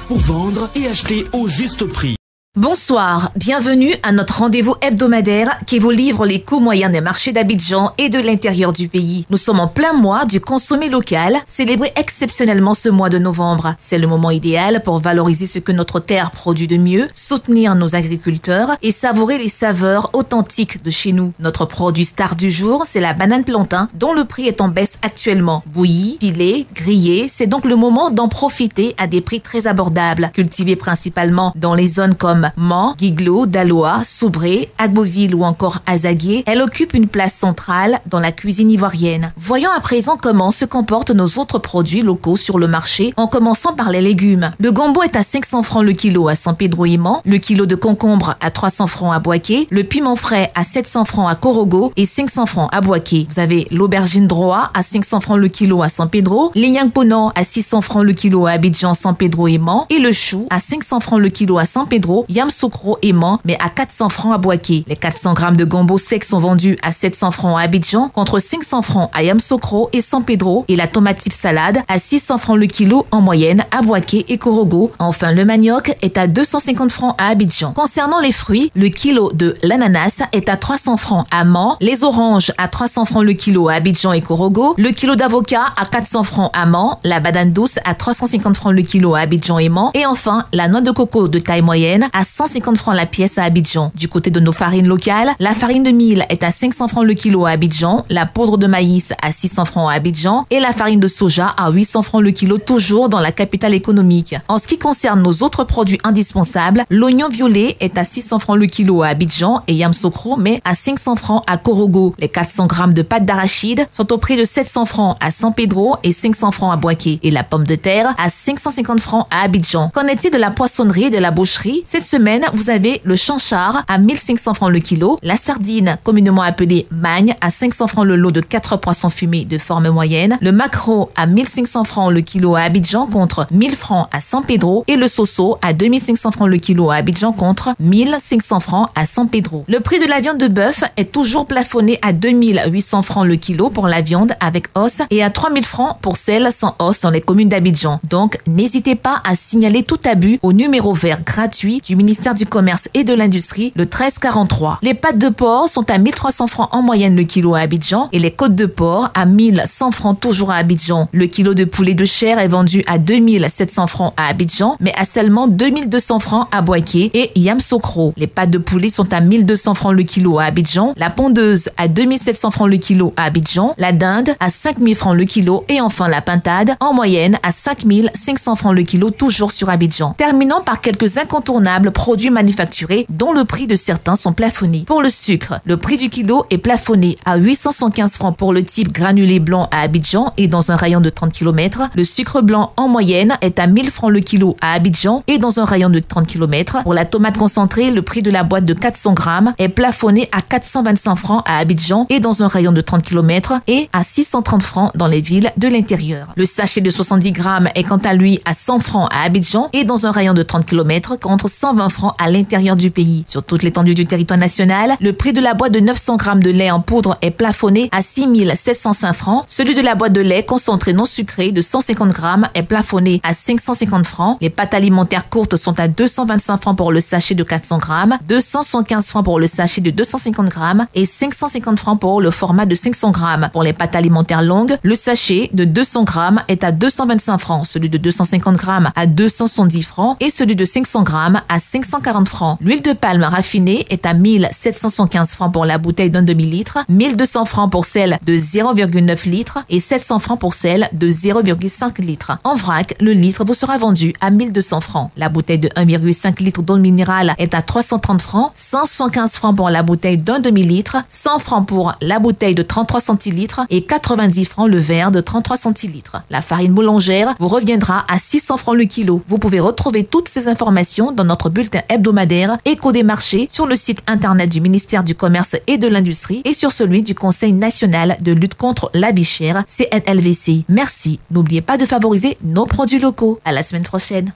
pour vendre et acheter au juste prix. Bonsoir, bienvenue à notre rendez-vous hebdomadaire qui vous livre les coûts moyens des marchés d'Abidjan et de l'intérieur du pays. Nous sommes en plein mois du consommé local, célébré exceptionnellement ce mois de novembre. C'est le moment idéal pour valoriser ce que notre terre produit de mieux, soutenir nos agriculteurs et savourer les saveurs authentiques de chez nous. Notre produit star du jour, c'est la banane plantain dont le prix est en baisse actuellement. Bouillie, pilée, grillée, c'est donc le moment d'en profiter à des prix très abordables. Cultivée principalement dans les zones comme Mans, Guiglo, Daloa, Soubré, Agboville ou encore Azaguié, elle occupe une place centrale dans la cuisine ivoirienne. Voyons à présent comment se comportent nos autres produits locaux sur le marché, en commençant par les légumes. Le gombo est à 500 francs le kilo à San Pedro et Mans, le kilo de concombre à 300 francs à Boaké, le piment frais à 700 francs à Korogo et 500 francs à Boaké. Vous avez l'aubergine droit à 500 francs le kilo à San Pedro, l'ignang ponant à 600 francs le kilo à Abidjan, San Pedro et Mans et le chou à 500 francs le kilo à San Pedro, Yamoussoukro et Mans, mais à 400 francs à Boaké. Les 400 grammes de gombo sec sont vendus à 700 francs à Abidjan, contre 500 francs à Yamoussoukro et San Pedro, et la tomate type salade à 600 francs le kilo en moyenne à Boaké et Korogo. Enfin, le manioc est à 250 francs à Abidjan. Concernant les fruits, le kilo de l'ananas est à 300 francs à Mans, les oranges à 300 francs le kilo à Abidjan et Korogo, le kilo d'avocat à 400 francs à Mans, la banane douce à 350 francs le kilo à Abidjan et Mans, et enfin, la noix de coco de taille moyenne à 150 francs la pièce à Abidjan. Du côté de nos farines locales, la farine de mil est à 500 francs le kilo à Abidjan, la poudre de maïs à 600 francs à Abidjan et la farine de soja à 800 francs le kilo, toujours dans la capitale économique. En ce qui concerne nos autres produits indispensables, l'oignon violet est à 600 francs le kilo à Abidjan et Yamoussoukro, mais à 500 francs à Korogo. Les 400 grammes de pâte d'arachide sont au prix de 700 francs à San Pedro et 500 francs à Boaké, et la pomme de terre à 550 francs à Abidjan. Qu'en est-il de la poissonnerie et de la boucherie? Cette semaine, vous avez le chanchard à 1500 francs le kilo, la sardine, communément appelée magne, à 500 francs le lot de 4 poissons fumés de forme moyenne, le maquereau à 1500 francs le kilo à Abidjan contre 1000 francs à San Pedro, et le soso à 2500 francs le kilo à Abidjan contre 1500 francs à San Pedro. Le prix de la viande de bœuf est toujours plafonné à 2800 francs le kilo pour la viande avec os et à 3000 francs pour celle sans os dans les communes d'Abidjan. Donc, n'hésitez pas à signaler tout abus au numéro vert gratuit du ministère du Commerce et de l'Industrie, le 1343. Les pâtes de porc sont à 1300 francs en moyenne le kilo à Abidjan et les côtes de porc à 1100 francs toujours à Abidjan. Le kilo de poulet de chair est vendu à 2700 francs à Abidjan, mais à seulement 2200 francs à Boaké et Yamoussoukro. Les pâtes de poulet sont à 1200 francs le kilo à Abidjan, la pondeuse à 2700 francs le kilo à Abidjan, la dinde à 5000 francs le kilo et enfin la pintade en moyenne à 5500 francs le kilo toujours sur Abidjan. Terminons par quelques incontournables produits manufacturés dont le prix de certains sont plafonnés. Pour le sucre, le prix du kilo est plafonné à 875 francs pour le type granulé blanc à Abidjan et dans un rayon de 30 km. Le sucre blanc en moyenne est à 1000 francs le kilo à Abidjan et dans un rayon de 30 km. Pour la tomate concentrée, le prix de la boîte de 400 grammes est plafonné à 425 francs à Abidjan et dans un rayon de 30 km et à 630 francs dans les villes de l'intérieur. Le sachet de 70 grammes est quant à lui à 100 francs à Abidjan et dans un rayon de 30 km contre 120 francs à l'intérieur du pays. Sur toute l'étendue du territoire national, le prix de la boîte de 900 grammes de lait en poudre est plafonné à 6705 francs. Celui de la boîte de lait concentré non sucré de 150 grammes est plafonné à 550 francs. Les pâtes alimentaires courtes sont à 225 francs pour le sachet de 400 grammes, 275 francs pour le sachet de 250 grammes et 550 francs pour le format de 500 grammes. Pour les pâtes alimentaires longues, le sachet de 200 grammes est à 225 francs, celui de 250 grammes à 270 francs et celui de 500 grammes à 540 francs. L'huile de palme raffinée est à 1715 francs pour la bouteille d'un demi-litre, 1200 francs pour celle de 0,9 litres et 700 francs pour celle de 0,5 litres. En vrac, le litre vous sera vendu à 1200 francs. La bouteille de 1,5 litre d'eau minérale est à 330 francs, 175 francs pour la bouteille d'un demi-litre, 100 francs pour la bouteille de 33 centilitres et 90 francs le verre de 33 centilitres. La farine boulangère vous reviendra à 600 francs le kilo. Vous pouvez retrouver toutes ces informations dans notre bulletin hebdomadaire Écho des marchés sur le site internet du ministère du Commerce et de l'Industrie et sur celui du Conseil national de lutte contre la vie chère, CNLVC. Merci. N'oubliez pas de favoriser nos produits locaux. À la semaine prochaine.